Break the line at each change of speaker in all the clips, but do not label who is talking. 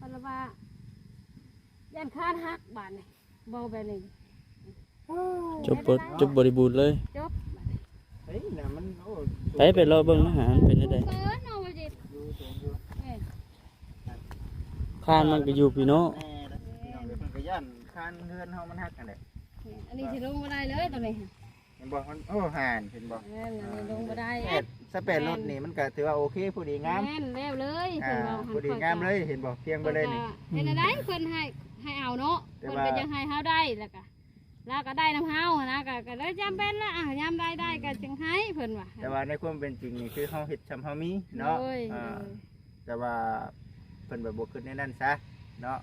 คนละว่ายันคาดหักบาทนี่เบาไปนี่
จบบริบูรณ์เลย
จบ
เฮ้ยน่ะมันโอ้
ไปรอเบิ่งอาหารเป็นได้
เกินเอาไปจิ
คานมันก็อยู่พี่น้อง
แม่ละพี่น้องเดี๋ยวเพิ่นก็ย่านคานเฮือนเฮามันหักกันแหละ
อันนี้สิลงมาได้เลยตัวนี้
เห็นบ่มันโอ้ห่านเห็นบ่
อันนี้ลงมาได้
สเปนรถนี่มันก็ถือว่าโอเคผู้ดีงาม
แม่นแล้วเลย
ผู้ดีงามเลยเห็นบ่เพียงไปเลยนี่
เห็นอะไรเพิ่นให้เอาเนาะเพิ่นก็ยังให้เฮาได้แล้วก็ได้น้ำเฮานะก็เลยจำเป็นละยามได้ก็จึงให้เพิ่นว่า
แต่ว่าในความเป็นจริงนี่คือเฮาเฮ็ดชำเฮามีเนาะแต่ว่าเพิ่นแบบบ่ขึ้นในนั้นซะเนาะ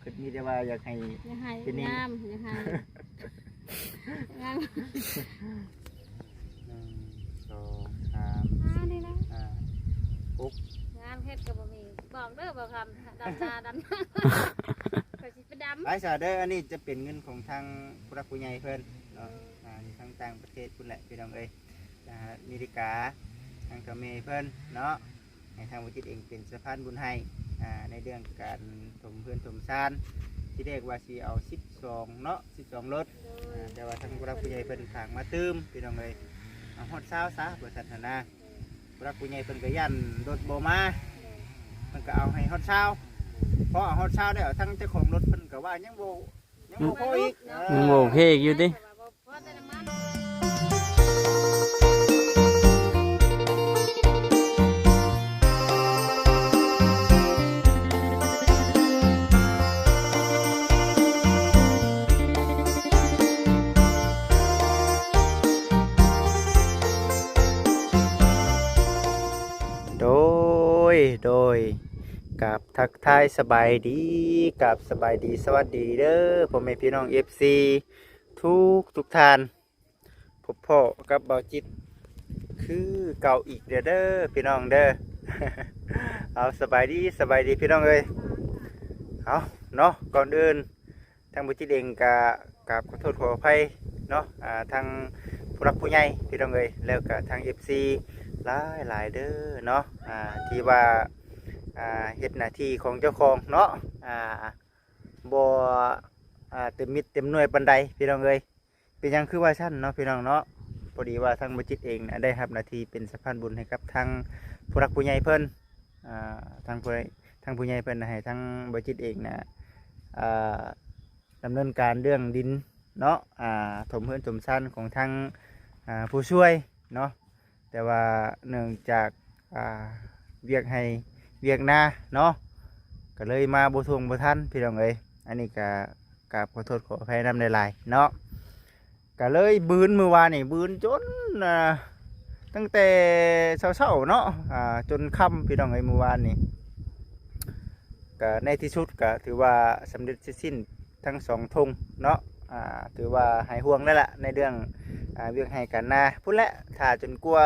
คือมีแต่ว่าอยากให้
ยังให้งามยังให้งาม
1 2 3
นี่นะ
4
งามเฮ็ดก็บ่มีบอกเด้อบ่คำดำตาดำก็สิไปดำ
หลายสาเด้ออันนี้จะเป็นเงินของทางผู้รักผู้ใหญ่เพิ่นเนาะทางต่างประเทศพุ่นแหละพี่น้องเอ้ยอเมริกาทางเขมรเพิ่นเนาะให้ทางวิจิตเองเป็นสะพานบุญให้ในเรื่องการถมเพื่อนถมซานที่เรียกว่าสิเอา12เนาะ12รถแต่ว่าทางผู้รักผู้ใหญ่เพิ่นฝากมาตืมพี่น้องเอ้ยเอาฮอดเช้าซะบ่ซั่นหั่นนะผู้รักผู้ใหญ่เพิ่นก็ยันรถบ่มาเพิ่นก็เอาให้ฮอดเช้าพอฮอดเช้าได้ทั้งเจ้าของรถเพิ่นก็ว่ายังบ่พออีก
มันโอเคอยู่ดิ
โดยกับทักทายสบายดีกับสบายดีสวัสดีเด้อพ่อแม่พี่น้อง FC ทุกท่านพบพ่อกับเบาจิตคือเก่าอีกเด้อพี่น้องเด้อ เอาสบายดีพี่น้องเอ้ยเอาเนาะก่อนอื่นทางเบาจิตเองกับขอโทษขออภัยเนาะทางผู้รักผู้ใหญ่พี่น้องเอ้ยแล้วก็ทาง FC หลายเด้อเนาะที่ว่าเฮ็ดหน้าที่ของเจ้าของเนาะบ่เต็มมิตรเต็มหน่วยปานใดพี่น้องเอ้ยเป็นหยังคือว่าชั้นเนาะพี่น้องเนาะพอดีว่าทางบัจิตเองได้รับหน้าที่เป็นสะพานบุญให้กับทางผู้รักผู้ใหญ่เพิ่นทางผู้ใหญ่เพิ่นให้ทางบัจิตเองนะดำเนินการเรื่องดินเนาะถมเพื่อนถมชั้นของทางผู้ช่วยเนาะแต่ว่าเนื่องจากเวียกหน้าเนาะก็เลยมาบ่ทวงบ่ทันพี่น้องเอ้ยอันนี้ก็กราบขอโทษขออภัยนำหลายๆเนาะก็เลยบืนมื้อวานนี่บืนจนตั้งแต่เช้าๆเนาะจนค่ำพี่น้องเอ้ยมื้อวานนี่ก็ในที่สุดก็ถือว่าสำเร็จสิ้นทั้ง2ธงเนาะถือว่าหายห่วงแล้วล่ะในเรื่องเวียกให้กันนาพุ่นแหละถ้าจนกลัว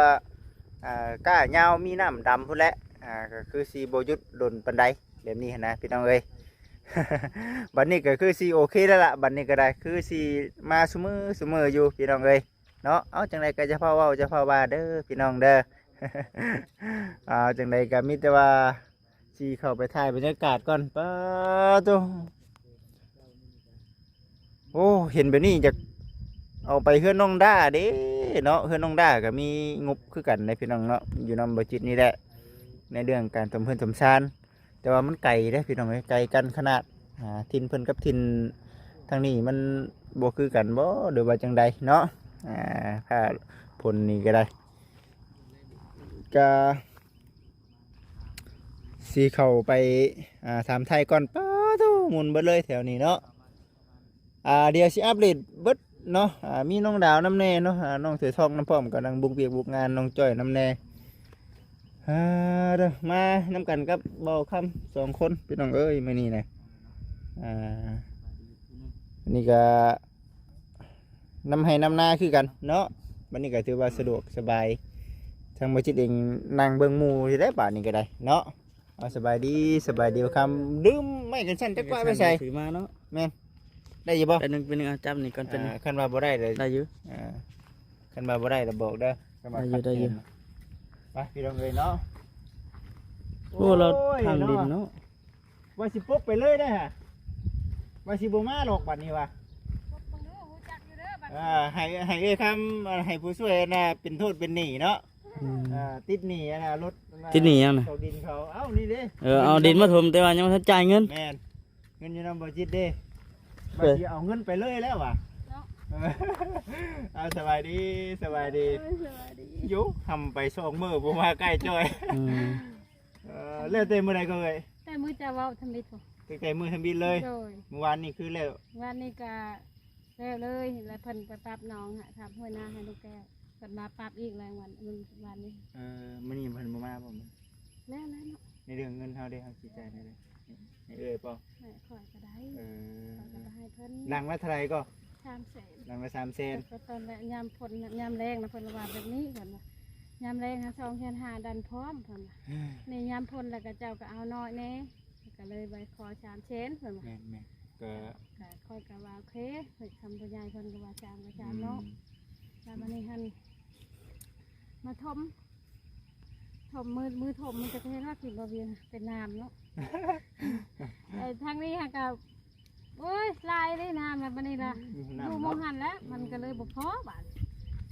ก้าเหงามีน้ำดำพุ่นแหละก็คือซีโบยุดโดนปันไดแบบนี้นะพี่น้องเอ้ย บัดนี้ก็คือซีโอเคแล้วล่ะบัดนี้ก็ได้คือซีมาซุมืออยู่พี่น้องเอ้ยเนาะเอาจังไดก็จะเฝ้าเว้าจะเฝ้าว่าเด้อพี่น้องเด้อ เอาจังไดก็มีแต่ว่าซีเข้าไปถ่ายบรรยากาศก่อนป้าตัวโอ้เห็นแบบนี้จะเอาไปเฮือนน้องด้าเด้เนาะเฮือนน้องด้าก็มีงบคือกันในพี่น้องเนาะอยู่นำบัจิตนี่แหละในเรื่องการทำเพื่อนทำชานแต่ว่ามันไกลได้พี่น้องไกลกันขนาดทินเพิ่นกับทินทางนี้มันบ่คือกันบ่หรือว่าจังใดเนาะถ้าผลนี่ก็ได้ก็สีเข้าไปถามไทยก่อนป้าทูหมุนเบิดเลยแถวนี้เนาะเดี๋ยวสิอัปเดตเบิดเนาะมีน้องดาวน้ำแน่เนาะน้องเสือทองน้ำพร้อมกำลังบุกเบียกบุกงานน้องจ้อยน้ำแน่เด้อมาน้ำกันกับเบาคำ2 คนพี่น้องเอ้ยมานี่นะนี่ก็น้ำให้น้ำหน้าคือกันเนาะวันนี้ก็ถือว่าสะดวกสบายทางบัจิตเองนั่งเบิ่งหมู่ที่ได้ป่านนี้ก็ได้เนาะเอาสบายดีคำดื่มไม่กันสั้นจักว่าไปใส่
ถือมาเนาะ
แม่นได้อยู่บ่
เป็นหนึ่งจับนี่ก่อนเป็น
คันว่าบ่ได้เลย
ได้อยู่
คันว่าบ่ได้เราบอกเด้อ
ได้อยู่
ไปพี่น้องเอ้ยเนาะ
โอ้เราทางดินเนาะ
ว ว่าสิปุ๊บไปเลยได้ฮะว่าสิบ่มาหรอกบัดนี้ว่ะ
บังดูฮู้จักอยู่เด้อบัด
ให้เอ้ยคำให้ผู้ช่วยน่ะเป็นโทษเป็นหนี้เนาะ
อืม
ติดหนี้นะรถ
ติดหนี้ยังน่ะ
เขาดินเขาเอ้านี่เด้
เอาดินมาถมแต่ว่ายังบ่ทันจ่ายเงิน
แม่นเงินอยู่นำบ่จิตเด้
เอ
บ่
อ
สิเอาเงินไปเลยแล้วว่ะ
เนาะ
เอาสบายดีสบายดี
สวัสดี
อยู่ทำไป2มื้อบ่มาใกล้จ้อย
อืม
แล้วแต่มื้อใดก็เอ้ย
แต่มือจะเว้าทำบิดบ่
ตั้งแต่มื้อทำบินเลย
โดย
เมื่อวานนี้คือแล้ว
วันนี้ก็แล้วเลยแล้วเพิ่นไปปรับน้องฮะทำห้วยนาให้ลูกแก้วเพิ่นมาปรับอีกแรงวันนี้
มื้อนี้เพิ่นบ่มาบ่มื้อ
แล้วเนาะ
ในเรื่องเงินเฮาได้เฮาสิจ่ายได้เลยให้เอ้ยป่
แม่ข่อยก็ได้
เอ
ข่อยก็
อ
ได้ให้เพิ่น
หลังละเท่าไหร่ก็
300,000
หลังละ3แสน
แต่ตอนแรกยามฝนยามแรงนะเพิ่นว่าแบบนี้เพิ่นว่ายามแรงหา2,500ดันพร้อมเพิ่นว่าในยามฝนแล้วก็เจ้าก็เอาน้อยแน่ก็เลยไปขอ3,000เพิ่นว่า
แม่นๆก็
ก็ค่อยก็ว่าโอเคเพิ่นทำผู้ใหญ่เพิ่นก็ว่าจามก็จามเนาะแล้วมันนี่หั่นมาถมมือถมมันจะเป็นว่ากินบ่เวียนเป็นน้ำเนาะ ทางนี้ค่ะก็โอ้ยลายได้น้ำแล้วบัดนี้ล่ะ ดูมองหันแล้วมันก็เลยบ่พอบาด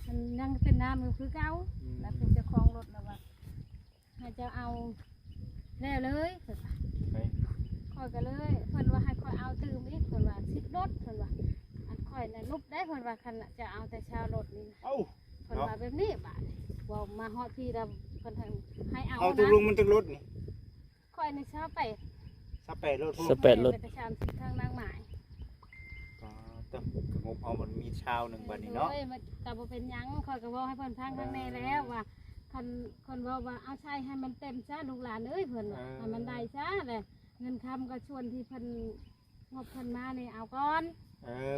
มันยังเป็นน้ำอยู่คือเก่าแล้วเป็นเจ้าของรถแล้วว่าให้เจ้าเอาแล้วเลยเพิ่นว่า
ไป
ค่อยก็เลยเพิ่นว่าให้ค่อยเอาตื่มอีกเพิ่นว่า10รถเพิ่นว่าอันค่อยน่ะลุบได้เพิ่นว่าคันน่ะจะเอาแต่ชาวรถนี่นะ
เอ้า
เพิ่นว่าแบบนี้บาดว่ามาฮอดพี่แล้วเพิ่นให้เอา
เอาตก
นะ
ลงมันตึกรถนี่
ค่อยในเช้าไป
สเปดรถพวก
สเปดรถ
ไปกระชามสิทางนางหมาย
ก็ต้องกระงบเอามันมีชาวหนึ่งบัดนี้เนาะ
โอ้ยมันก็บ่เป็นหยังค่อยก็เว้าให้เพิ่นฟังข้างในแล้วว่าคันคนเว้าว่าเอาใช้ให้มันเต็มซะลูกหลานเอ้ยเพิ่นว่าให้มันได้ซะแหละเงินคำก็ชวนที่เพิ่นงบเพิ่นมานี่เอาก่อน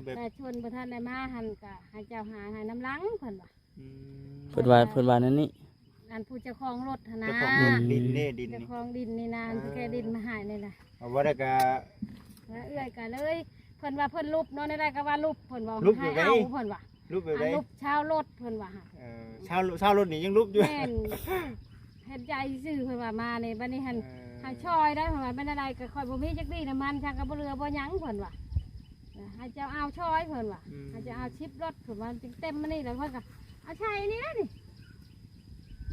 แบบ
แต่ชวนบ่ทันได้มาหั่นก็ให้เจ้าหาให้น้ำหลังเพิ่นว่า
เพิ่นว่านั่นนี่
อันผู้เจ้าของรถหั่นนะ
เจ้าของดินนี่ดิน
เจ้า
นี่
ของดินนี่นะที่แกดินมาให้นี่ล่ะ
เอาว่าได้ก็
แล้วเอื้อยก็เลยเพิ่นว่าเพิ่นรูปเนาะได้ก็ว่ารูปเพิ่นว่า
รูป
ให้
อยู่ไหน
เอาเพิ่นว่า
รูปแบบไหน
รูปชาวรถเพิ่นว่า
ชาวรถนี่ยังรูปอยู่
แม่นเฮ็ดใจซื่อเพิ่นว่ามานี่บัดนี้หั่นให้ช่อยได้เพิ่นว่าเป็นอะไรก็ค่อยบ่มีจักดีน้ำมันช่างก็บ่เหลือบ่หยังเพิ่นว่าให้เจ้าเอาช่อยเพิ่นว่าให้เจ้าเอาชิปรถเพิ่นว่าจึงเต็มมานี่แล้วเพิ่นก็เอาใช้นี่นะนี่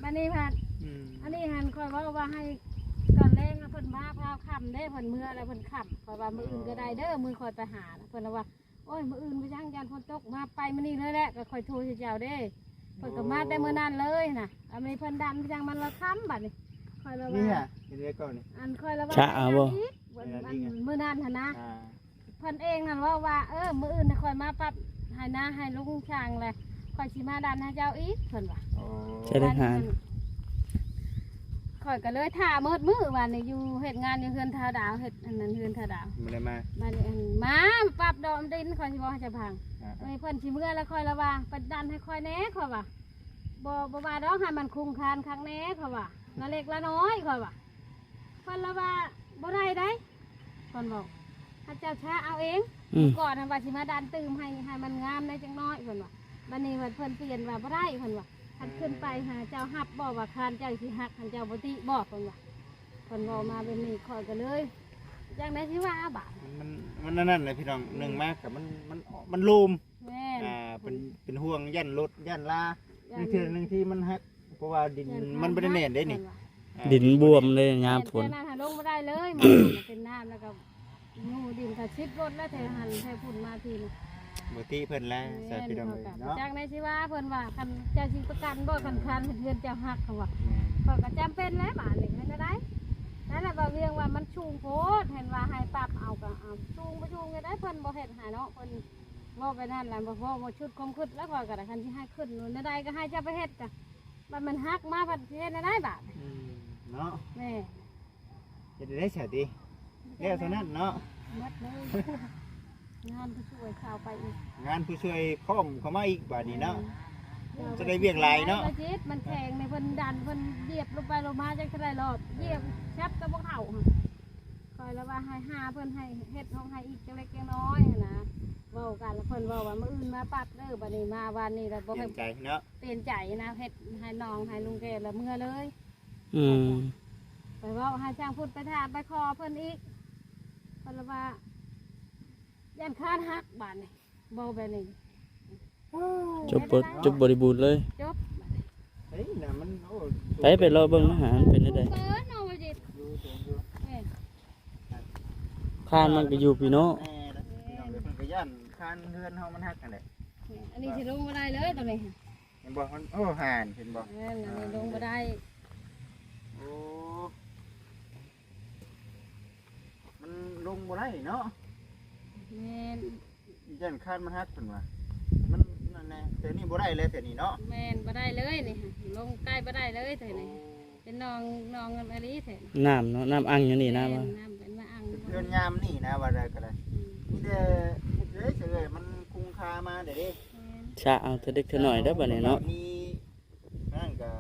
บัดนี้พัดอันนี้หั่นค่อยเว้าว่าให้ก่อนแรงเพิ่นมาพาค่ำเด้เพิ่นเมื่อแล้วเพิ่นค่ำค่อยว่ามื้ออื่นก็ได้เด้อมื้อค่อยไปหาเพิ่นว่าโอ้ยมื้ออื่นไปย่างยันฝนตกมาไปมื้อนี้เลยแหละก็ค่อยโทรสิเจ้าเด้ เพิ่นก็มาแต่มื้อนั้นเลยน่ะอันนี้เพิ่นดันจังมันละค้ำบัดนี้ค่อยละ
นี่
ว่า
ฮะเห็นไว้ก่อนนี่
อันค่อยละว่า
ชะเอาบ่
วันมื้อนั้นหั่นนะเพิ่นเองนั่นว่ามื้ออื่นค่อยมาปรับให้นาให้ลุงช่างแหละค่อยสิมาดันให้เจ้าอีกเพิ่นว่า
ใช่ได้หาร
ค่อยก็เลยท่ามืดมื้อวันนี้อยู่เฮ็ดงานอยู่เฮือนทาดาวเฮ็ดอันนั้นเฮือนทาดาว
ไม่ได้มา
บัดนี้อันมาปรับดอมดินค่อยสิบ่ให้เจะพัง เอ้ยเพิ่นสิเมื่อแล้วค่อยละว่าเพิ่นดันให้ค่อยแหน่ค่อยว่าบ่ว่าดอกให้มันคุ้มคานครั้งแหน่ค่อยว่าละเล็กละน้อยค่อยว่าเพิ่นละว่าบ่ได้ได้เพิ่นบอกถ้าเจ้าช้าเอาเอง ก่อนน่ะว่าสิมาดันตื่มให้มันงามในจังน้อยเพิ่นว่าบัดนี้เพิ่นเปลี่ยนว่าบ่ได้เพิ่นว่าคันขึ้นไปหาเจ้าฮับบ่ว่าคานเจ้าสิฮักคันเจ้าบ่ติบ่เพิ่นว่าเพิ่นเว้ามาแบบนี้ค่อยก็เลยจังได๋สิว่าบาด
มันนั่นเลยพี่น้องหนึ่งมากกับมันลูม
แม่น
เป็นห่วงยันรถยันลาหนึ่งที่มันฮักเพราะว่าดินมันไม่ได้แน่นได้นี่
ดินบวมเลยยามฝน
แต่นั่นหาลงไม่ได้เลยมันเป็นน้ำแล้วก็งูดินถ้าชิดรถแล้วแต่หันให้ฝุ่นมาทีนึง
บ่ตีเพิ่นแล้วใส่พี่น้องเลยเนาะ
จากในสิว่าเพิ่นว่าคันเจ้าสิประกันบ่คันเฮือนเจ้าฮักเขาว่าก็ก็จำเป็นแล้วบาดนี้ให้ได้นั่นแหละว่าเวียงว่ามันชูงโพดเห็นว่าให้ปรับเอาก็เอาชูงบ่ชูงก็ได้เพิ่นบ่เฮ็ดให้เนาะเพิ่นบ่ไปนั่นแหละบ่ชุดคมขึ้นแล้วก็ได้คันสิให้ขึ้นนู่นได้ก็ให้เจ้าไปเฮ็ดจ้ะมันฮักมาพัดเฮ็ดได้บาด
เนาะ
แม่
จะได้เสียดีแล้วเท่านั้นเนาะ
หมดเลยงานผู้ช่วยข่าวไปอีก
งานผู้ช่วยพร้อมเข้ามาอีกบาดนี้เนาะจะได้เวียงหลายเนาะ
มันแข็งในเพิ่นดันเพิ่นเหยียบลงไปลงมาจังจะได้รอบเหยียบแคบกับพวกเขาคอยแล้วว่าให้หาเพิ่นให้เฮ็ดห้องให้อีกจังเล็กจังน้อยนะเว้ากันเพิ่นเว้าว่ามื้ออื่นมาปัดเด้อบัดนี้มาวันนี้แล้วบ่
เปลี่
ให้
ยนใจเนาะ
เปลี่ยนใจนะเฮ็ดให้น้องให้ลุงแกแล้วเมื่อเลย
อืม
ไปเว้าให้ช่างพูดไปถามไปขอเพิ่นอีก พิ่นละว่าย่านคานหักบาดนี่บ่แบบนี้
จบบริบูรณ์เลย
จบ
เฮ้ยน่ะมันโอ้
ไปรอเบิ่งอาหารเป็นได้
เกินเอาบ่จิต แม่น
คานมันก็อยู่พี่เนาะ
แม่แล้วพี่น้องเดี๋ยวเพิ่นก็ย่านคานเฮือนเฮามันหักกันแหละ
แม่นอันนี้สิลงบ่ได้เลยตรงนี้
เห็นบ่มันโอ้ห่านเห็นบ่
แม่นอันนี้ลงบ่ได้
โอ้มันลงบ่ได้เนาะ
แม่น
ย่านคานมันหักเพิ่นว่ามันนั่นแหละแต่นี่บ่ได้เลยแต่นี่เนาะ
แม่นบ่ได้เลยนี่ลงใกล้บ่ได้เลยเถอะนี่เป็นน้องอันนี้เถอะ
น้ำเนาะน้ำอังอยู่นี่นะ
แม่
ว่า
น้ำเป็นมาอัง
เพื่อนยามนี่นะว่าได้ก็ได้มีแต่เฉยเฉยมันคุ้มค่ามาเดี๋ยวนี้
ชะเอาเท่าเด็กเท่าน้อยได้อบัดนี้เนาะ
มีนั่นก็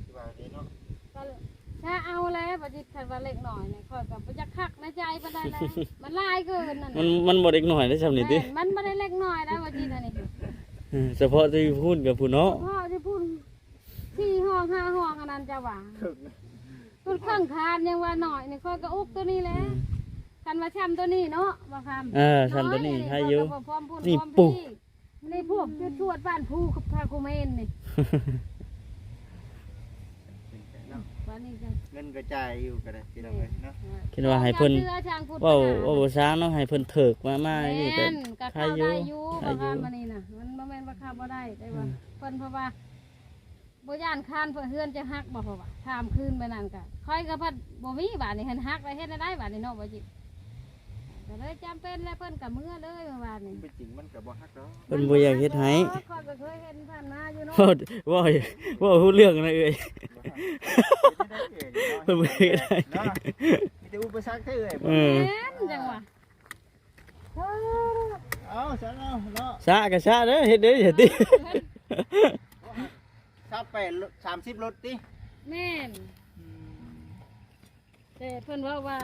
ที่ว่าดีเนาะ
ก็ถ้าเอาแล้วบ่จิตคันว่าเล็กน้อยนี่ค่อยก็บ่จักคักในใจบ่ได้แล้วมันหลายเกินนั่น
มันบ่เด็กน้อยได้ซำนี่ติ
แม่นมันบ่ได้เล็กน้อยแล้วบ่จิตอันนี้
เฉพาะที่พูดกับผู้เนาะ
พ่อจะพูด4ห้อง5ห้องอันนั้นจะว่า
ถึง
พูดเครื่องคานยังว่าหน่อยนี่ค่อยก็อุกตัวนี้แหละกันว่าช้ำตัวนี้เนาะบ่คำ
ชั้นตัวนี้ให้อยู่
นี่
นี่
ปุ๊
ปุ๊
นี่พวกชวดบ้านผู้กับพาคุเมนนี่บ้านนี้จัง
เงินกระจายอยู่ก็ได้ที่เราเลยเนาะ
คิดว่าให้เพิ่น
เสื้อช่างพูด
เว้าบ่ช้างเนาะให้เพิ่นเถิกมานี่ก็
แม่นก็
ใคร
เข้า
อยู่
ได้อยู่
ใคร
บ่
อยู่
คำมานี่น่ะมันบ่แม่นว่าเข้าบ่ได้แต่ว่าเพิ่นเพราะว่าบ่ย่านคานเพิ่นเฮือนจะฮักบ่เพราะว่าถามคืนไปนั่นก็ค่อยก็พัดบ่มีบาดนี่เห็นฮักไว้เฮ็ดได้บาดนี่เนาะบ่จิก็เลยจำเป็นแล้วเพิ่นก็มื้อเลยเมื่อวานนี่
เป็นจริงมันก็บ่ฮักดอก
เพิ่นบ่อยากเฮ็ดให้
ข้อยก็เคยเห็นผ่านมาอยู่เนาะ
ว่าฮู้เรื่องนะเอ้ย เพิ่นบ่เฮ็ดให้
เนาะมีแต่อุปสรรคเท่าเอ้ย
เออ
แม่นจังหวะ
เอาฉันเอาเนาะ
ซะก็ซะเด้อเฮ็ดเด้ออย่าติ
30รถติ
แม่นแต่เพิ่นว่า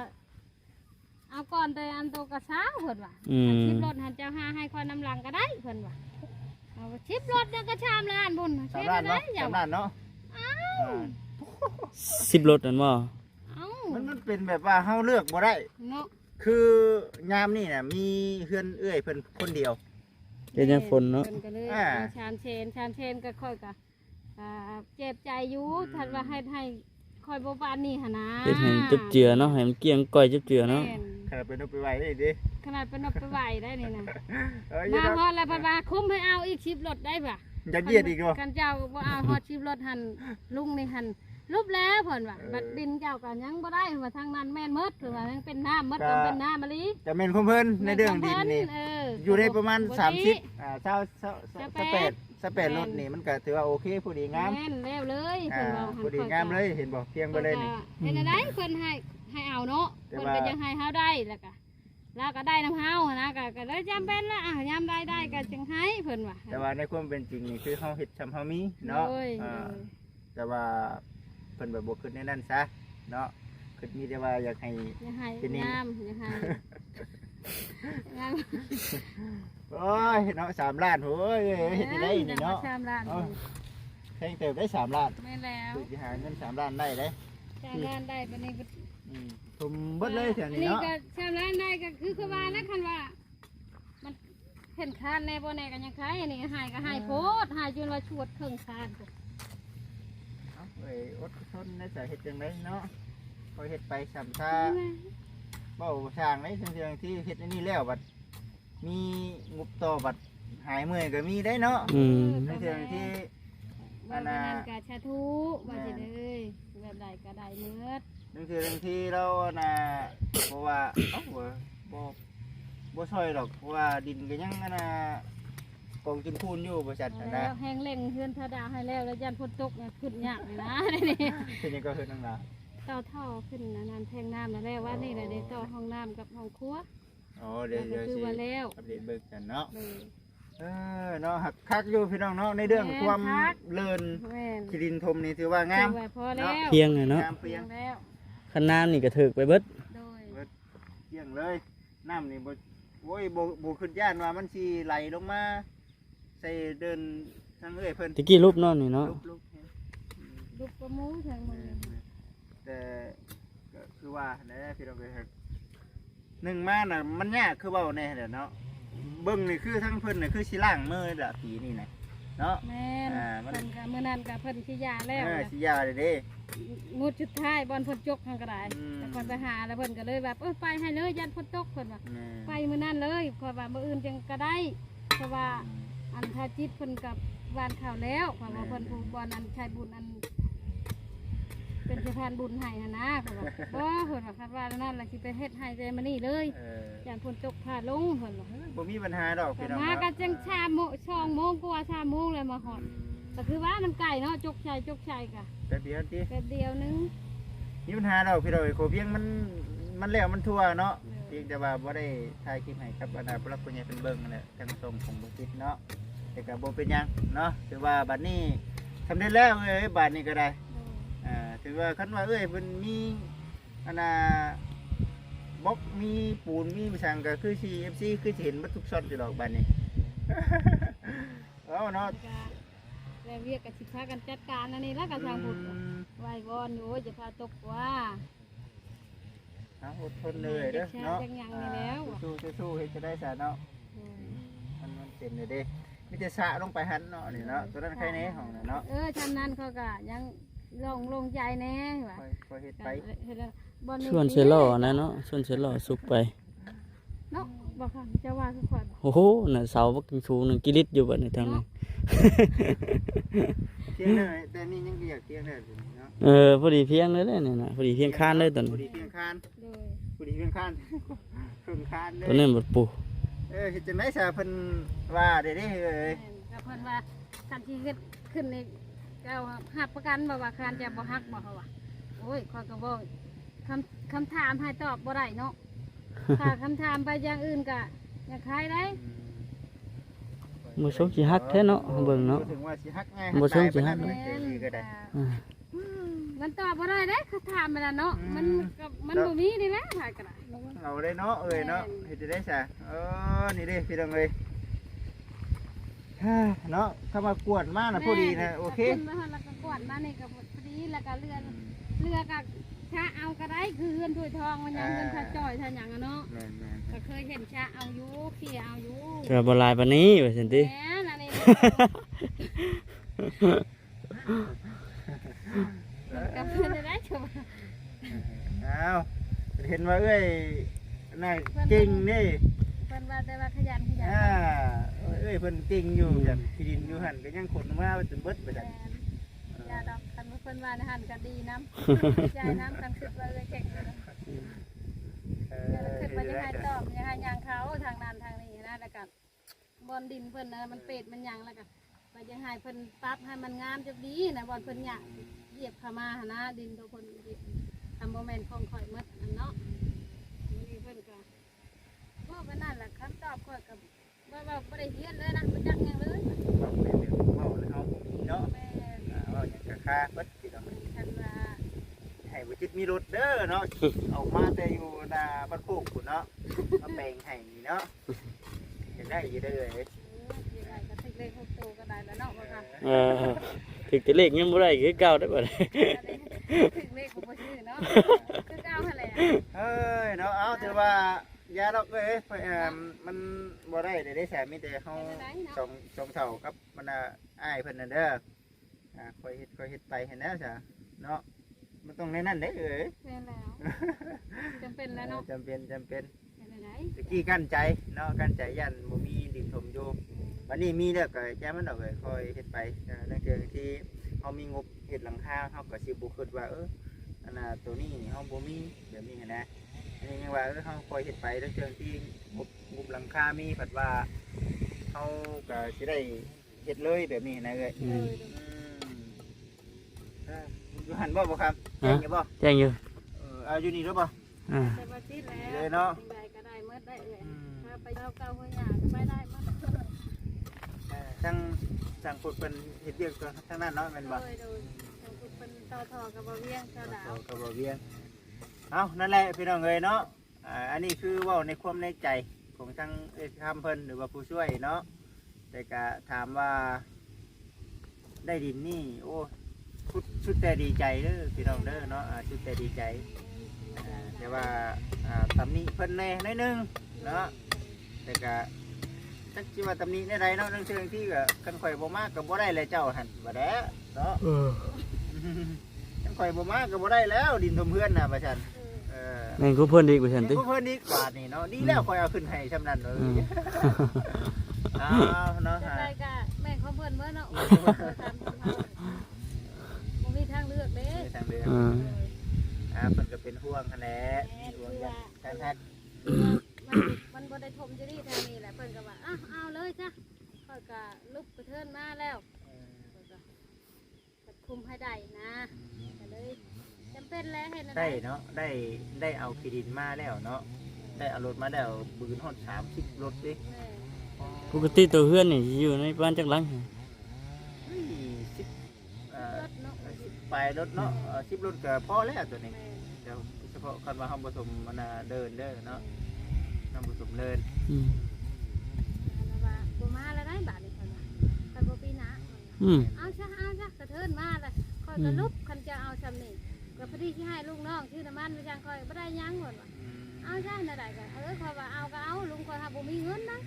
เอาก่อนแต่อันโตกระซ้างเพิ่นว่า
อืม
ชิปรถหันเจ้าหาให้คอยน้ำหลังก็ได้เพิ่นว่าเอาชิปรถเนี่ยก็ชามล้านบุญ
สาม
เฮ็ด
ล้าน
ได้
เนาะ
อย่า
สามล้านเนาะ
10รถนั่นบ่
เอ้า
มันเป็นแบบว่าเฮาเลือกบ่ได้
เนาะ
คือยามนี่น่ะมีเฮือนเอื้อยเพิ่นคนเดียว
เป็นจังฝนเนาะ
เพิ่นก็เลย
อ่า
เอาชานเชนก็ค่อยก็เจ็บใจอยู่ท่านว่าให้ค่อยบ่ปานนี้หั่นนะ
เฮ็ดให้จุบเจือเนาะให้มันเกลี้ยงก้อยจุบเจือเนาะ
แม่น
ขนาดเป็นเอาไปไว้ได้ดิ
ขนาดเป็นเอาไปไหวได้นี่นะ
อย่า
มาฮอดแล้วเพิ่นว่าคุ้มให้เอาอีกชิปรถได้ป่ะ
อย่าเยียดอีกบ่
กันเจ้าบ่เอาฮอดชิปรถหันลุงนี่หันรูปแล้วเพิ่นว่าบัดดินเจ้าก็ยังบ่ได้ว่าทางนั้นแม่นหมดเพิ่นว่ายังเป็นน้ำหมดยังเป็นน้ำมะลิ
จะเป็นของเพิ่นในเรื่องดินนี่ อยู่ในประมาณ3028รถนี่มันก็ถือว่าโอเคผู้ดีงาม
แม่นแล้วเลย
อ่า
เพิ่นว่าหัน
ผู้ดีงามเลยเห็นบ่เพียงไปเลยนี่
เห็นอะไรเพิ่นให้เอาเนาะ
แต่
เพิ่น
ว่า
ก็ยังให้เฮาได้แล้วก็ได้น้ำเฮานะก็เลยจำเป็นละยามได้ก็จึงให้เพิ่นว่า
แต่ว่าในความเป็นจริงนี่คือเฮาเฮ็ดชำเฮามีเนาะ
โอ้ย
แต่ว่าเพิ่นแบบบ่คิดในนั้นซะเนาะคิดมีแต่ว่าอยากให้
อย่าให้
ที่นี่
งามอย่าให้งาม
โอ้ยเนาะ3ล้านโอ้ยเฮ็ดได้นี่เนาะ
ชามล้าน
เอา แพงเติบได้3ล้าน
ไม่แล้ว
คือสิหาเงิน3ล้านได้เด้
ชามล้านได้ปานนี้ก็
ทุ่มเบิดเลยแถวนี้เนาะ
ก็ชามล้านได้ก็คือคือว่านะคันว่า มันเห็นคานแน่บ่แน่ก็ยังขายอันนี้หายก็หายโพดหายจนว่าชวดเครื่องคาน
เอาเอ้ยอดทนนะจะเฮ็ดจังไดเนาะพอเฮ็ดไปสามชาเบ้าสร้างได้เรื่องที่เฮ็ดอันนี้แล้วบัดมีงบต่อบัดหายเมื่อยก็มีได้เนาะ
อืม
ในเรื่องที่
ว่าเป็นนั่นกะชาทุว่าสิเลยแบบใดก็ได้เมืด
นั่นคือเรื่องที่เราน่ะเพราะว่าเอ้าบ่ช่วยหรอกเพราะว่าดินก็ยังอันน่ะกองจุนพูนอยู่บริษัทน่ะนะ
แล้วแห้งเล่งเฮือนทาดาวให้แล้วแล้วยันฝนตกเนี่ยขึ้นยากเลยนะ นี่
เป็นยังก็คือนั่นล่ะ
ต่อท่อขึ้นนั่นแทงน้ำแล้วว่านี่แหละได้ต่อห้องน้ำกับห้องครัว
อ๋อเดี๋ยว
ก็คือ
สิ
ว่าแล้ว
อัปเดตเบิกกันเนาะ
เลย
เนาะหักคักอยู่พี่น้องเนาะในเรื่องความ
คัก
เลิน
แม่น
ที่ดินทมนี่ถือว่างาม
ไว้พอแล้ว
เพียงไงเนาะ
งามเปรียง
แล้ว
คันน้ำนี่ก็ถึกไปเบิด
โดย
เที่ยงเลยน้ำนี่บ่โอ้ยบ่ขึ้นย่านว่ามันสิไหลลงมาใส่เดินทางเอ้ยเพิ่น
ตะกี้รูปนอนนี่เนาะ
ลุก
ลูกประมูทางมัน
แต่ก็คือ คือว่าเนี่ยพี่น้องเอ้ยหนึ่งมาน่ะมันยากคือเว้าแน่เด้อเนาะเบิ่งนี่คือทั้งเพิ่นน่ะคือสิล้างมือละปีนี่นะเนาะ
แม่น
มัน
เพิ่นก็มื้อนั้นก็เพิ่นสิยาแล้ว
สิยาเลยเด้
งูสุดท้ายบอลเพิ่นจกทางก็ได้
อืม
แต่ก่อนไปหาแล้วเพิ่นก็เลยแบบไปให้เลยยันเพิ่นตกเพิ่นว่า
แม่
ไปมื้อนั้นเลยเพราะว่ามื้ออื่นจังก็ได้เพราะว่าอันทาจิตเพิ่นกับวานข่าวแล้วเพราะว่าเพิ่นผู้บอลอันชายบุญอันเป็นสะพานบุญให้นะเพิ่นว่าบ่เพิ่นว่าคันว่าแล้วนั่นล่ะสิไปเฮ็ดให้ใจมานี่เลย ยันเพิ่นตกพาลงเพิ่นว่า
บ่มีปัญหาดอก
แต่
พี่น้อง
มา
เนาะ
ก็จังชามโม2 โมงกว่า3 โมงเลยมาฮอดก็คือว่ามันไกลเนาะจกชัยก็
แต่เดียวติ
แป๊บเดียวนึง
มีปัญหาดอกพี่น้องเอ้ยโคเพียงมันแล้วมันทั่วเนาะเพียงแต่ว่าบ่ได้ถ่ายคลิปให้ครับอนาผู้รักผู้ใหญ่เพิ่นเบิ่งนั่นแหละทางส่งของบ่ติดเนาะแต่ก็บ่เป็นหยังเนาะถือว่าบัดนี้สำเร็จแล้วเอ้ยบัดนี้ก็ได้ถือว่าคันว่าเอ้ยเพิ่นมีอันน่ะบล็อกมีปูนมีสั่งก็คือ CFC คือสิเห็นบ่ทุกช็อตอยู่ดอกบัดนี้ เอาเนาะ
แล้วเวียกกับสิพากันจัดการอันนี้แล้วก็ทางบุญไหว้วอนอยู่จะพาตกว่า
เอาอดทนเลยเด้อเนาะ
จังหยังนี่แล้ว
สู้ๆเฮ็ดจะได้ซะเนาะมันเป็นเลยเด้มีแต่สะลงไปหันเนาะนี่เนาะตัวนั้นใครแน่ของน่ะเนาะ
ทำนั้นเขาก็ยังลงใจแน่ว่า
ค่อยเฮ็ดไป
ชวนเชลล่อนะเนาะชวนเชลล่อสุกไป
เนาะบอกค่ะจะว่าคือข่อย
โอ้โหน่ะเสาบักสูงนึงกิลิตอยู่บัดนี้ทางนี้
เที่ยงได้แต่นี่ยังอยากเที่ยงได้อยู่เนาะ
พอดีเพียงเลยเด้อนี่น่ะพอดีเพียงคานเลยตอน
พอ
นี้
ดีเพียงคาน
โดย
พอดีเพียงคานครึ่งคานเด้
ตัวนี้บ่ปู
เฮ็ดจังได๋ซะเพิ่นว่าได้เด้เอ้ย
ก็เพิ่นว่าคันที่เฮ็ดขึ้นนี่เจ้าหักประกันบ่ว่าคันจะบ่ฮักบ่เขาว่าโอ้ยข้อยก็บ่คำถามให้ตอบบ่ได้เนาะถ้าคำถามไปอย่างอื่นก็อยากขายได้
บ่สมสิฮักแท้เนาะเบิ่งเนาะ
ถึงว่าสิฮักง่าย
บ่ชมสิฮัก
ก็ได้
มันตอบบ่ได้เด้เขาถามไปแล้วเนาะมันบ่มีนี่แหละถ่ายก็ได้
เอาได้เนาะเอ้ยเนาะเฮ็ดจังได๋ซะนี่เด้พี่น้องเอ้ยเนาะถ้ามากวดมาน่ะพอดีนะโอเค
ขึ้นมาแล้วก็กวาดมานี่ก็พอดีแล้วก็เรือก็ชาเอาก็ได้คือเฮือนถ้วยทองมันยังเฮือนถ้าจ้อยถ้าหยังอะเนาะ
แม่น
ก็เคยเห็นชาเอาอยู่เขี่ยเอาอยู่
ก็บ่หลายปานนี้ว่าซั่นติ
แหมนั่นนี่กับเพื่อนได้ชม
อ้าวเห็นว่าเอ้ยน่าเก่งนี่
เพิ่นว่าแต่ว่าขยัน
เอ้ยเพิ่นเก่งอยู่แบบที่ดินอยู่หั่นก็ยังขนมาจนเบิดไป
แม่
ซั่น
นยาดอกคันเพิ่นว่าในหันก็ดีน้ำใจน้ำกันคิดว่าเก่งเลย ขึ้นมายังไงตอบยังไงยางเขาทางนั้นทางนี้นะแล้วก็บอลดินเพิ่นนะมันเป็ดมันยังแล้วก็ไปยังไงเพิ่นปรับให้มันงามจะดีนะบอลเพิ่นหยาเหยียบเข้ามาหนะดินตัวเพิ่นทำโมเมนต์ของข่อยมัดอันเนาะนี่เพิ่นก็ว่าไปนั่นแหละคำตอบข่อยกับว่าไม่ได้เฮียนเลยนะมันจักยังเลย
เว้าแล้วเฮาเนาะ
แม่
เว้าหยังก็ค่าเบิดพี่น้อง
คันว่า
ให้บ่จิตมีรถเด้อเนาะออกมาแต่อยู่หน้าบ้านโคกพุ่นเนาะมาแปลงให้นี่เนาะจะได้อยู่เด้อเอ้ย
ยังไงก็ติดเลขหกตัวก็ได้แล้วเนาะว่าค่ะ
ถึงแต่เลขยังบ่ได้คือเก่าได้บ่ได้
ถึงเลขของบ่ชื่อเนาะคือเก้าหั่นแหละ
เฮ้ยเนาะเอาถือว่ายาดอกเอ้ยมันบ่ได้ได้แสมีแต่เฮาสองเท่ากับมันอ้ายเพิ่นนั่นเด้อค่อยเฮ็ดไปเห็นแล้วจ้ะเนาะมันต้องในนั้นเด้เอ้ย
เป็นแล้วจำเป็นแล้วเนาะ
จำเป็น
เป็นอะไร
ตะกี้กั้นใจเนาะกั้นใจยันบ่มีดินถมอยู่วันนี้มีแล้วก็แจ้มันดอกเลยค่อยเฮ็ดไปนั่นคือที่เฮามีงบเฮ็ดหลังคาเฮาก็สิบ่คิดว่าอันน่ะตัวนี้เฮาบ่มีแบบนี้นะอันนี้ยังว่าเฮาค่อยเฮ็ดไปแล้วเชิงที่งบหลังคามีผัดว่าเฮาก็สิได้เฮ็ดเลยแบบนี้นะเอ้ยอยู่หันบ่ครับแจ้งอยู่บ่
แจ้งอยู่
เอาอยู่นี่แล้วบ่
แต่ว่าติดแล้วได้ก็ได้เมื่อได้เลยถ้าไปเก่าหัวหยาก็ไปได้มา
สั่งฝึกเป็นเฮ็ดเวียกตัวทั้งนั้นเนาะแม่นบ่
โดยเป็นต่อทอกับบ่เวียงต่อดาว
ก็บ่เวียงเอานั่นแหละพี่น้องเอ้ยเนาะอันนี้คือเว้าในความในใจของทั้งเอกคำเพิ่นหรือว่าผู้ช่วยเนาะแต่ก็ถามว่าได้ดินนี่โอ้ชุดแต่ดีใจเด้อพี่น้องเด้อเนาะชุดแต่ดีใจ ตำหนิเพิ่นแน่น้อยหนึงเนาะแต่ก็จักสิว่าตำหนิในใดเนาะนั่นเชิงที่ก็คันข่อยบ่มาก็บ่ได้เลยเจ้าหั่นบ่ได้เนาะคันข่อยบ่มาก็บ่ได้แล้วดินทมเพื่อนน่ะว่าซั่น
แม่นกูเพิ่นอีกว่าซั่นติ
เพิ่นอีกบาทนี่เนาะดีแล้วข่อยเอาขึ้นให้ซำนั้นเด้ออ้าวเนาะ
จะได้ก็แม่ของเพิ่นเมื่อเนาะบ่มีทางเลือกเด้
ทางเดินเพิ่นก็เป็นห่วงหั่นแหละห่วงกันการทัก
มันบ่ได้ทมจะดีทางนี้แหละเพิ่นก็ว่าเอาเลยจ้ะเพิ่นก็ลุกกระเทินมาแล้วเพิ่นก็คุมให้ได้นะก็เลยจำเป็นแล้วเห็นอะไร
ได้เนาะได้เอาขี้ดินมาแล้วเนาะได้เอารถมาแล้วบืนฮอด30รถดิ
ปกติตัวเฮือนนี่อยู่ในบ้านจักหลัง
10ไปรถเนาะ10รถก็พอแล้วตัวนี้เดี๋ยวเฉพาะคันว่าเฮาผสมมันเดินเด้อเนาะนำผสมเดิน
ว่าบ่มาแล้วได้บาทนี่เพิ่นว่าเพิ่นบ่ปีหน้าเอาซะกระเทินมาแล้วค่อยก็ลุกคันจะเอาซำนี่ก็พอดีสิให้ลูกน้องชื่อน้ำมันไปจังค่อยบ่ได้หยังเพิ่นว่าเอาซะนั่นได้ก็ค่อยว่าเอาก็เอาลุงค่อยหาบ่มีเงินนะ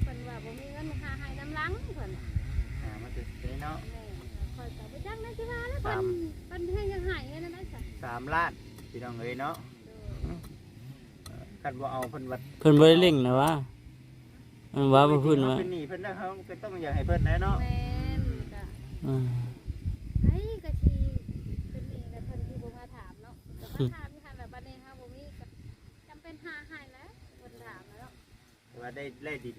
เพิ่นว่าบ่มีเงินค่าให้น้ำหลังเพิ่นว่า
มันจะได้เนาะ
ค่อยก็บ่จักนะสิว่าแล้วเพิ่นให้ยังให้นั่นได้ซะ
3 ล้านพี่น้องเอ้ยเนาะคันบ่เอาเพิ่นว่า
เพิ่นบ่ได้เร่งนะว่ามันว่าบ่พื้นว่า
เพิ่นหนีเพิ่นนะเฮาก็ต้องอยากให้เพิ่นได้เนาะ
แม่นก็ไอ้ก็สิเป็นนี่แหละเพิ่นที่บ่มาถามเนาะก็มาถามนี่ค่ะแบบบัดนี้เฮาบ่มีก็จำเป็นหาให้แล้วเพิ่นถามแล้ว
แต่ว่าได้ดิน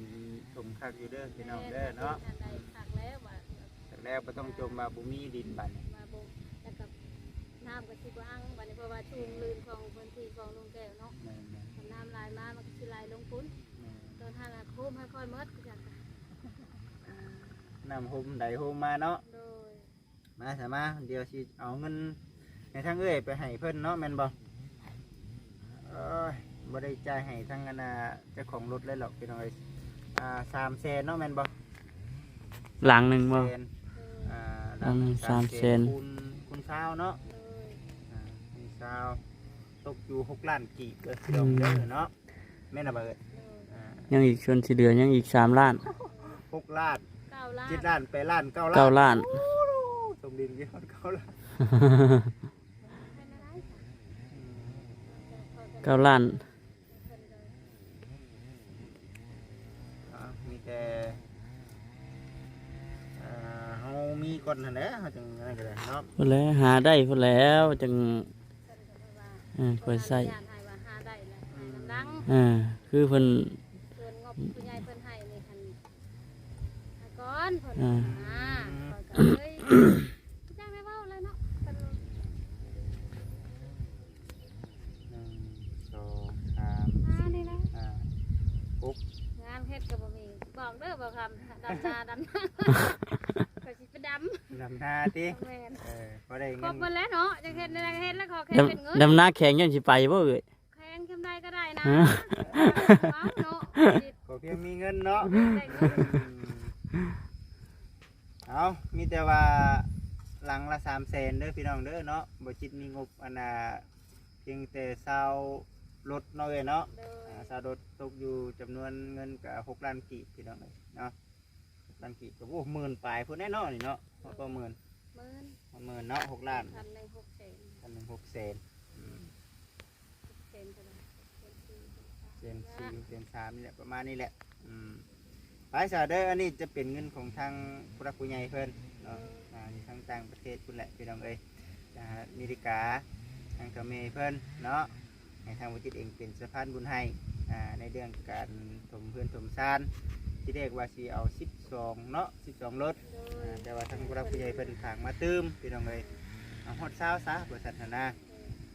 สมคักอยู่เด้อพี่น้องเด้อเนาะ
ได้คักแล้วว่า
แต่แล้วบ่ต้องจมว่าบ่มีดินบัดนี้
มาบ่แล้วก็น้ำก็สิบ่อังบัดนี้เพราะว่าชุ่มลื่นของพื้นที่ของลุงแก้วเนาะ
แม่น
น้ำไหลมามันก็สิไหลลงพุ้นตอนท่านโคมค่อยๆมดก็จัก
น้ำโฮมได้โฮมมาเนาะ
โดย
มาซะมาเดี๋ยวสิเอาเงินให้ทางเอ้ยไปให้เพิ่นเนาะแม่นบ่บ่ได้จ่ายให้ทางเจ้าของรถเลยหรอกพี่น้องเอ้ย300,000เนาะแม่นบ่
หลังหนึงบ่
หลังนึง300,000คูณ20เนาะ
โดย
คูณ20ตกอยู่6ล้านกีบเด้อพี่น้องเด้อเนาะแม่นบ่เอ้ย
ยังอีกส่วนที่เหลือยังอีก3ล้าน
6ล้าน
9 ล้าน
7ล้าน8ล้าน9ล้าน
9ล้าน
สมดินกี่คน9ล้าน
9ล้าน
มีแต่เฮามีก่อนหั่นแหละเฮาจังนั่นก็ได้เนาะ
พุ่นแล้วหาได้พุ่นแล้วจังค่อยใส่
ญาติให้ว่าหาได้แล้วให้น้ำลัง
คือเพิ่น
เพิ่นงบผู้ใหญ่เพิ่นให้นี่คันให้ก่อนเพิ่นก็เลยจังได้เว้าแล้วเนาะเพิ่น
1 2 3
นี่นะ
4 5
งานเฮ็ดก็บ่มีบอกเด้อบ่คำดำนาก็สิไปดำ
ลำนาติ
แม่น
พอได้
คร
เงิ
บ
น
หมดแล้วเนาะจังเฮ็ดได้เฮ็ดแล้วขอแค่เป็นเงิน
ดำนาแข็งยังสิไปบ่เอ้ย
แข่งจำได้ก็ได้นะว้าวเนาะ
ขอเพียงมีเงินเนาะ
ได้เงิน
เอามีแต่ว่าหลังละ300,000เด้อพี่น้องเด้อเนาะบ่จิตมีงบเพียงแต่เซารถเนาะเอ้ยเนาะ
โดย
ซารถตกอยู่จำนวนเงินก็6ล้านกีบพี่น้องเอ้ยเนาะ6ล้านกีบก็โอ้หมื่นปลายพุ่นแน่เนาะนี่เนาะบ่หมื่น
หมื่น
เนาะ6ล้าน
พันหนึ่ง6แสน
1,600,000
แสนเท่าไหร่แสน
เซน4เซน3นี่แหละประมาณนี้แหละไปซะเด้ออันนี้จะเป็นเงินของทางผู้รักผู้ใหญ่เพิ่นเนาะนี่ทางต่างประเทศพุ่นแหละพี่น้องเอ้ยอเมริกาทางเขมรเพิ่นเนาะให้ทางวิจิตเองเป็นสะพานบุญให้ในเรื่องการถมเพื่อนถมซานที่เรียกว่าสิเอา12เนาะ12รถแต่ว่าทางผู้รักผู้ใหญ่เพิ่นขางมาตื้มพี่น้องเอ้ยเอาฮอดเช้าซะบ่ซั่นหั่นนะ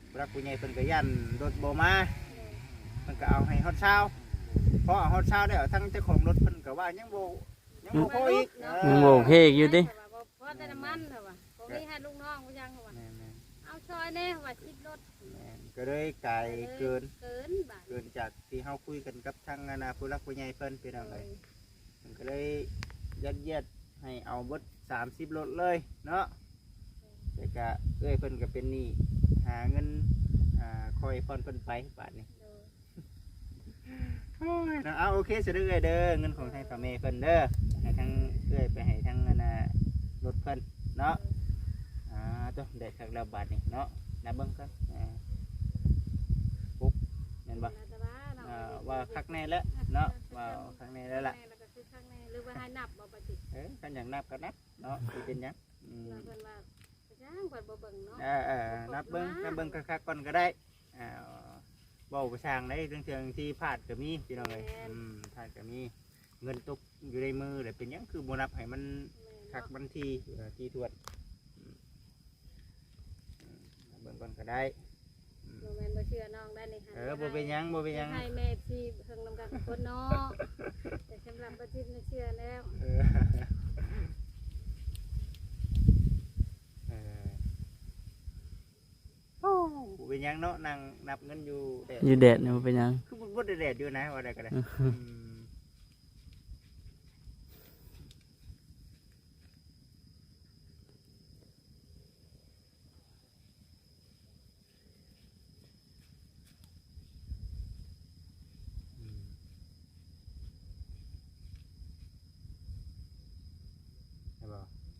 ผู้รักผู้ใหญ่เพิ่นก็ยันรถบ่มาเพิ่นก็เอาให้ฮอดเช้าพอเอาฮอดเช้าแล้วทั้งเจ้าของรถเพิ่นก็ว่ายังบ่พออีก
มันบ่โอเคอยู่ติ
เพราะแต่น้ำมันเหรอวะผมมีให้ลูกน้องกูยังเหรอวะเอาซอยแน่ว่าชิดรถ
ก็เลยไกลเกิน
บาท
เกินจากที่เฮาคุยกันกับทางผู้รักผู้ใหญ่เพิ่นพี่น้องเอ้ยมันก็เลยยัดเยียดให้เอาเบิด30รถเลยเนาะแต่ก็เอ้ยเพิ่นก็เป็นหนี้หาเงินคอยผ่อนเพิ่นไปบาทนี้ โอ้ยเอาโอเคสิเด้อเด้อเงินของทางสามีเพิ่นเด้อให้ทางเอ้ยไปให้ทางรถเพิ่นเนาะตัวได้คักแล้วบาทนี่เนาะนับเบิ่งกันปุ๊บเห็นบ่ว่าคักแน่แล้วเนาะว่าคักแน่แล้วล่ะ
หรือว่าให้นับบ่ปฏิ
คันอยากนับก็นับเนาะสิเป็นหยัง
เพิ่นว่าจ้างเพิ่นบ่เบิ่งเนาะ
นับเบิ่งคักๆก่อนก็ได้เว้าประชางได้เรื่องที่พลาดก็มีพี่น้องเอ้ยพลาดก็มีเงินตกอยู่ในมือแล้วเป็นหยังคือบ่นับให้มันคักบัญชีที่ทวดเบิ่งก่อนก็ได้
บ่แม่นบ่เชื่อน้องได้นี่ค่ะ
บ่เป็นหยัง
ให้แม่พี่เพิ่งนำกันคนเนาะแต่สำหรับบ่จิตเชื่อแล้ว
เป็นยังเนาะนั่งนับเงินอยู่แดด
เนี่ยเป็นยัง
คือบ่ได้แดดอยู่นะว่าได้ก็ได้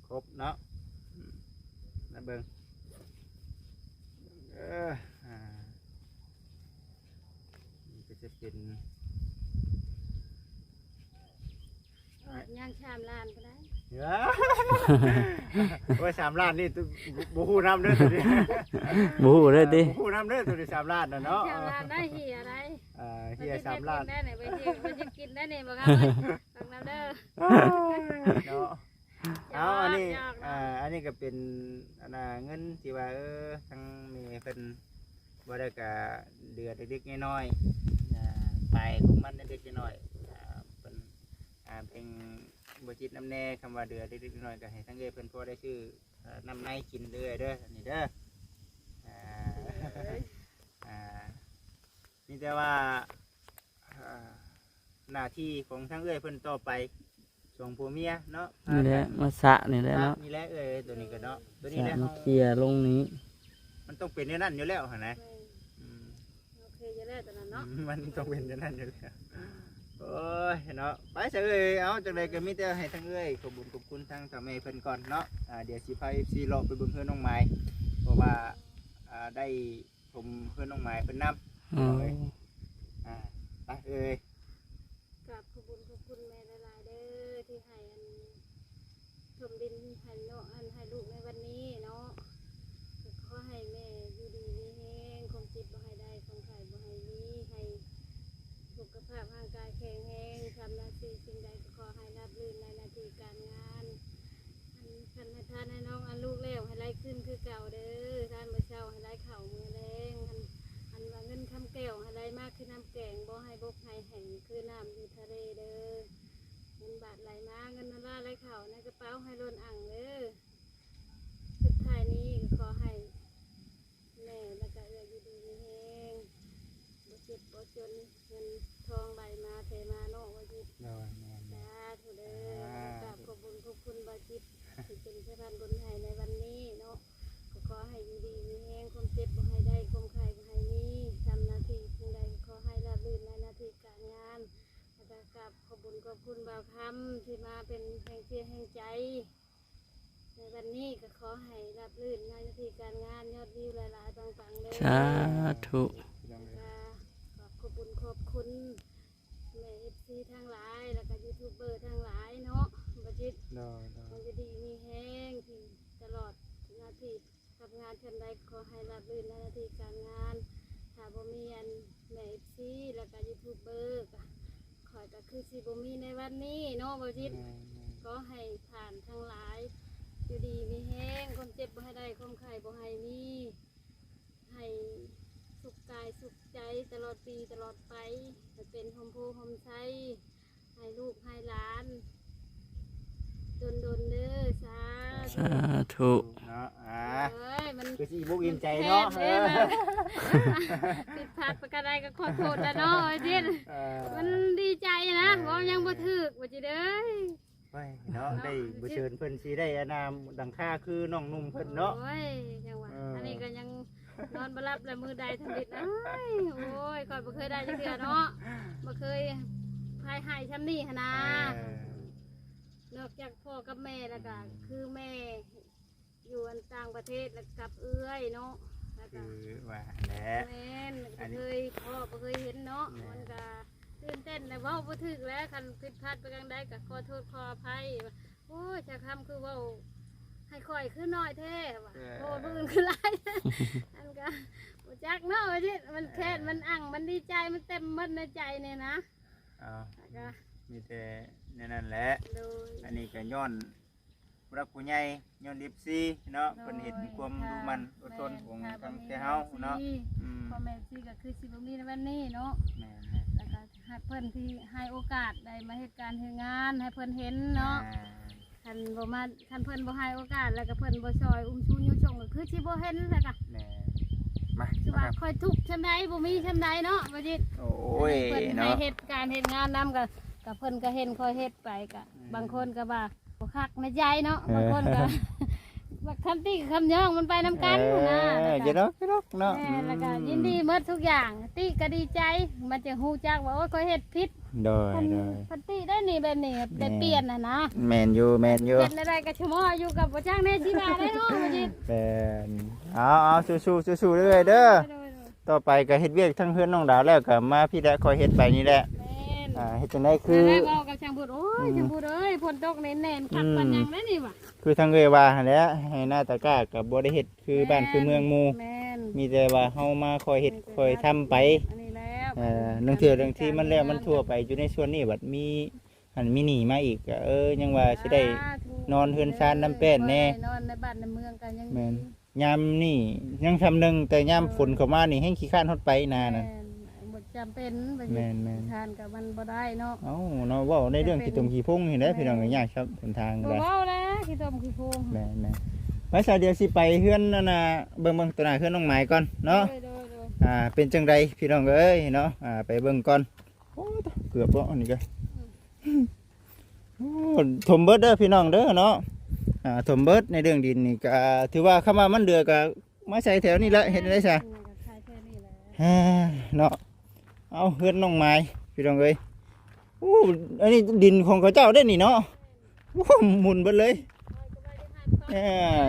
ครบเนาะนับเบิ่งก็จะเป็น
ย่างชามล้านก็ได้
ว่า3 ล้านนี่บ่ฮู้นำเด้อตัวนี้
บ่ฮู้เด้อติ
บ่ฮู้นำเด้อตัวนี้3 ล้านน่ะเนาะ
3 ล้านได้เฮียอะไร
เฮีย3 ล้าน
ได้ไหนไปเฮียมันจะกินได้นี่บ่ครับฟังนำเด้อ
เนาะเอาอันนี้ก็เป็นเงินที่ว่าทางแม่เพิ่นบ่ได้ก็เดือเล็กๆน้อยๆไปของมันเล็กๆน้อยๆเป็นเป็นบ่จิตน้ำแน่คำว่าเดือเล็กๆน้อยๆก็ให้ทางเพิ่นพอได้ชื่อน้ำในกินเด้อนี่เด้อนี่แต่ว่าหน้าที่ของทางเพิ่นต่อไปส่งผัวเมียเนาะ
นี่แหละมาสะนี่แหละเนาะ
นี่แหละตัวนี้ก็เนาะตัวนี้แหละ
มาเคลียร์ลงนี้
มันต้องเป็นอย่างนั้นอยู่แล้วหั่นนะ
โอเคอยู่แล้วตอนนั้นเนาะ
มันต้องเป็นอย่างนั้นอยู่แล้วโอ้ยเนาะไปเฉยเอาจังไดก็มีแต่ให้ทั้งขอบคุณทางสามีเพิ่นก่อนเนาะเดี๋ยวสิพา FC เลาะไปเบิ่งเฮือนน้องไม้เพราะว่าได้ผมเฮือนน้องไม้เพิ่นนำไป
กับขอบคุณแม่หลายๆเด้อที่ให้ถมดินให้เนาะให้ลูกในวันนี้เนาะขอให้แม่อยู่ดีมีแห้งคงจิตบ่ให้ได้คงไข่บ่ให้มีให้สุขภาพร่างกายแข็งแรงทำหน้าที่สิ่งใดก็ขอให้ราบรื่นในหน้าที่การงานคันให้ทานให้น้องลูกแล้วให้ไล่ขึ้นคือเก่าเด้อทานมื้อเช้าให้ไล่เข่ามือแรงว่าเงินคำแก้วให้ไล่มากคือน้ำแกงบ่ให้บกให้แห้งคือน้ำอยู่ทะเลเด้อเงินบาทไหลมาเงินดอลลาร์ไหลเข่าในกระเป๋าให้ล้นอ่างเด้อสุดท้ายนี้ก็ขอให้แม่แล้วก็อยู่ดีมีแห้งบ่เจ็บบ่จนเงินทองไหลมาเทมาโน่ว่าจิตสาธุเด้อกราบขอบคุณบ่จิตที่เป็นสะพานบุญให้ในวันนี้เนาะก็ขอให้อยู่ดีมีแห้งความเจ็บบ่ให้ได้ความไข้บ่ให้มีทำหน้าที่สิ่งใดขอให้ราบรื่นในหน้าที่การงานกับขอบคุณบ่าวคำที่มาเป็นแห่งเชียร์แห่งใจในวันนี้ก็ขอให้รับลื่นในหน้าที่การงานยอดวิวหลายๆปังๆเลย
สาธุ
ขอบคุณแม่FCทั้งหลายแล้วก็ยูทูบเบอร์ทั้งหลายเนาะบัจิตมันจะดีมีแห้งที่ตลอดหน้าที่ทำงานชั้นใดขอให้รับลื่นในหน้าที่การงานถ้าบ่มีแม่ FC แล้วก็ยูทูบเบอร์ขอก็คือสิบ่มีในวันนี้เนาะบ่จิตก็ให้ผ่านทั้งหลายอยู่ดีมีแห้งความเจ็บบ่ให้ได้ความไข้บ่ให้มีให้สุขกายสุขใจตลอดปีตลอดไปจะเป็นโฮมโพโฮมไซให้ลูกให้หลานโดนเด้อสา
ธุ
เนาะ
มัน
คือสิบุกอิ่มใจเนาะ
ติดผักไปกระไดก็ขอโทษแล้วเนาะจิตมันดีใจนะเพราะยังบ่ถึกบ่จิเด้อ
เนาะได้บ่เชิญเพิ่นสิได้นามดังค่าคือน้องนุ่มเพิ่นเนาะ
โอ้ยจังหวะอันนี้ก็ยังนอนบ่หลับแล้วมือใดทำบิดโอ้ยขอบ อยบ่เคยได้จักเทื่อเนาะบ่เคยพายให้ช้ำนี่หั่นนะนอกจากพ่อกับแม่แล้วก็คือแม่อยู่อันต่างประเทศแล้วกับเอื้อยเนาะแล้วก็
คือว่าแหละ
แม่นบ่เคยพ่อบ่เคยเห็นเนาะมันก็ตื่นเต้นแล้วเว้าบ่ถึกแล้วคันผิดพลาดไปจังใดก็ขอโทษขออภัยโอ้ยจะคำคือเว้าให้ค่อยขึ้นน้อยแท้ว่ะโอ้ผู้อื่นคือหลายอันก็บ่จักเนาะว่าจิมันแค้นมันอั้งมันดีใจมันเต็มหมดในใจเนี่ยนะ
เอา
แล้วก็
มีแต่นั่นแหละ
โดย
อันนี้ก็ย้อนผู้รักผู้ใหญ่ย้อนดิบซีเนาะเพิ่นเห็นความดูมันอดทนของทั้งแต่เฮาเนาะ
พ่อแม่ซี่ก็คือสิบ่มีในวันนี้เนาะ
แม่น
แล้วก็ให้เพิ่นที่ให้โอกาสได้มาเฮ็ดการเฮ็ดงานให้เพิ่นเห็นเนาะคันบ่มาคันเพิ่นบ่ให้โอกาสแล้วก็เพิ่นบ่ซอยชูนิ้วชงก็คือสิบ่เห็นแล้วก็
แม่มา
คือว่าค่อยทุกข์ชำใดบ่มีชำใดเนาะว่าจิ
โอ้ย
เพิ่นให้
เนาะ
เฮ็ดการเฮ็ดงานนํก็เพิ่นก็เห็นค่อยเฮ็ดไปก็บางคนก็ว่าบ่คักในใจเนาะบางคนก็ว่าคำติคำย่องมันไปนํกันนะ
อย่าดอกอย่าดอกเนาะ
แล้วก็ยินดีหมดทุกอย่างติก็ดีใจมันจะฮู้จักว่าโอ้ยค่อยเฮ็ดผิด
โดย
พันติได้นี่แบบนี้ได้เปลี่ยนนะ
แม่นอยู่แม่นอยู่
เปลี่ยนอะไรกับชะมออยู่กับบ่จ้างแน่สิบาได้เนาะบ่จิต
เป็นเอาสู้ๆเรื่อยๆเด้อต่อไปก็เฮ็ดเวียกทั้งเฮือนน้องดาวแล้วก็มาพี่ละคอยเฮ็ดไปนี่แหละ
แม่น
เฮ็ดจังได๋คือ
แล้วก็กับช่างบุญโอ้ยช่างบุญเอ้ยฝนตกแน่นๆคักปานยังได้นี่ว่ะ
คือทางเอ้ยว่าหั่นแหละให้หน้าตะกร้าก็บ่ได้เฮ็ดคือบ้านคือเมืองหมู่
แม่น
มีแต่ว่าเฮามาคอยเฮ็ดคอยทำไป
อันนี้แล้ว
เรื่องเทื่อเรื่องที่มันแล้วมันทั่วไปอยู่ในส่วนนี้บัดมีหันมีหนีมาอีกก็ยังว่าสิได้นอนเฮือนชานน้ำแป้นแน่
นอนในบ้านในเมืองกันยัง
แม่นยามนี่ยังทำหนึงแต่ยามฝนเข้ามานี่แห้งขี้ข้านฮอดไปนานั่น
บ่จำเป็นบ่
แม่น
ทานกับมันบ่ได้เนาะ
เอ้าเนาะเว้าในเรื่องขี้ตมขี้พุ่งนี่แหละพี่น้องก็ยากครับหนทาง
บ่
ก็
เว้าแล้วขี้ต้มขี้โพง
แม่นไว้ซะเดี๋ยวสิไปเฮือนนั่นน่ะเบิ่งตัวหน้าเฮือนน้องไม้ก่อนเนาะ
โดย
เป็นจังไดพี่น้องเอ้ยเนาะไปเบิ่งก่อนโอ้ตะเกือบบ่อันนี้ก็โอ้ถมเบิดเด้อพี่น้องเด้อเนาะถมเบิดในเรื่องดินนี่ก็ถือว่าเข้ามามันเดือก็มาใส่แถวนี้แหละเฮ็ดได้ซะ
ใช่แค่นี้แหละ
เนาะเอาเฮือนน้องไม้พี่น้องเอ้ยโอ้อันนี้ดินของเขาเจ้าได้นี่เนาะโอ้หมุนเบิดเลย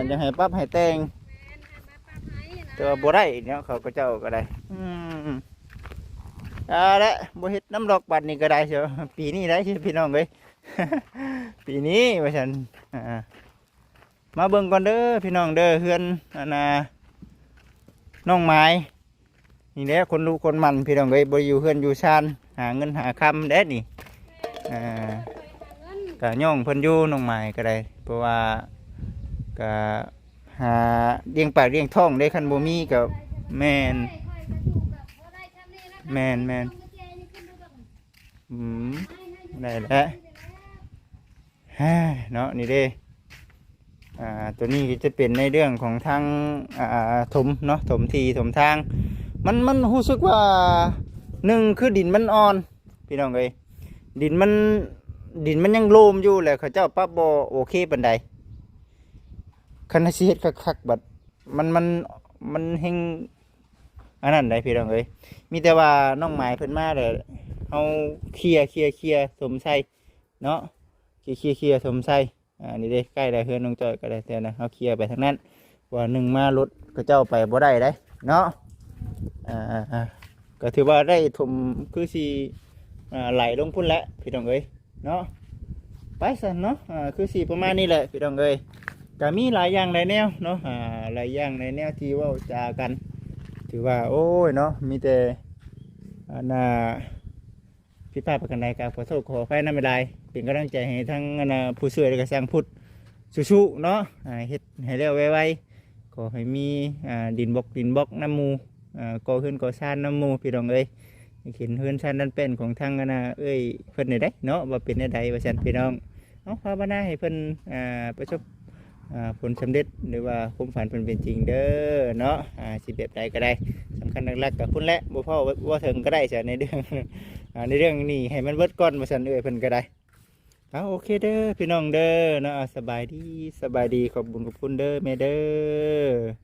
จะให้ปรับให้แต่งแต่ว่าบ่ได้เนาะเขาก็เจ้าก็ได้ละบ่เฮ็ดน้ำดอกบัดนี่ก็ได้เชียวปีนี้ได้เชียวพี่น้องเอ้ย ปีนี้ว่าฉันมาเบิ่งก่อนเด้อพี่น้องเด้อเฮือนน้องไม้นี่แหละคนรู้คนมันพี่น้องเอ้ยบ่อยู่เฮือนอยู่ชานหาเงินหาคำเด้นี่ก็ย่องเพิ่นอยู่น้องไม้ก็ได้เพราะว่าก็หาเลี้ยงปากเลี้ยงท้องได้คันบ่มีก็แม่นได้แล้วเนาะนี่เด้ตัวนี้จะเป็นในเรื่องของทางถมเนาะถมทีถมทางมันรู้สึกว่าหนึ่งคือดินมันอ่อนพี่น้องเอ้ยดินมันยังโลมอยู่แหละเขาเจ้าปั๊บบ่โอเคปานใดคันสิเฮ็ดคักๆบัดมันเฮงอันนั้นได้พี่น้องเอ้ยมีแต่ว่าน้องหมายเพิ่นมาเด้อเฮาเคลียร์ถมใส่เนาะเคลียร์ถมใส่นี่เด้ใกล้ได้เฮือนน้องจอยก็ได้แต่นะเฮาเคลียร์ไปทางนั้นว่าหนึ่งมารถเขาเจ้าไปบ่ได้ได้เนาะก็ถือว่าได้ถมคือสิไหลลงพุ่นแล้วพี่น้องเอ้ยเนาะไปซั่นเนาะคือสิประมาณนี้แหละพี่น้องเอ้ยก็มีหลายอย่างหลายแนวเนาะหลายอย่างหลายแนวที่เว้าจากันถือว่าโอ้ยเนาะมีแต่พี่ป้าประกันใดก็ขอโทษขออภัยนำไม่ได้เป็นกำลังใจให้ทั้งผู้ช่วยและก็สร้างพุทธสู้ๆเนาะเฮ็ดให้เร็วไวๆขอให้มีดินบล็อกน้ำมูก่อขึ้นก่อชานน้ำมูพี่น้องเอ้ยเห็นเฮือนชานนั่นเป็นของทั้งเอ้ยเพิ่นได้เนาะว่าเป็นใดว่าซั่นพี่น้องเอาภาวนาให้เพิ่นประสบผลสำเร็จหรือว่าความฝันเป็นจริงเด้อเนาะสิแบบใดก็ได้สำคัญหลักๆกับคุณและบ่พ่อว่าถึงก็ได้จ้ะในเรื่องนี้ให้มันเบิดก่อนมาสั่นเพิ่นก็ได้โอเคเด้อพี่น้องเด้อเนาะสบายดีขอบคุณเด้อแม่เด้อ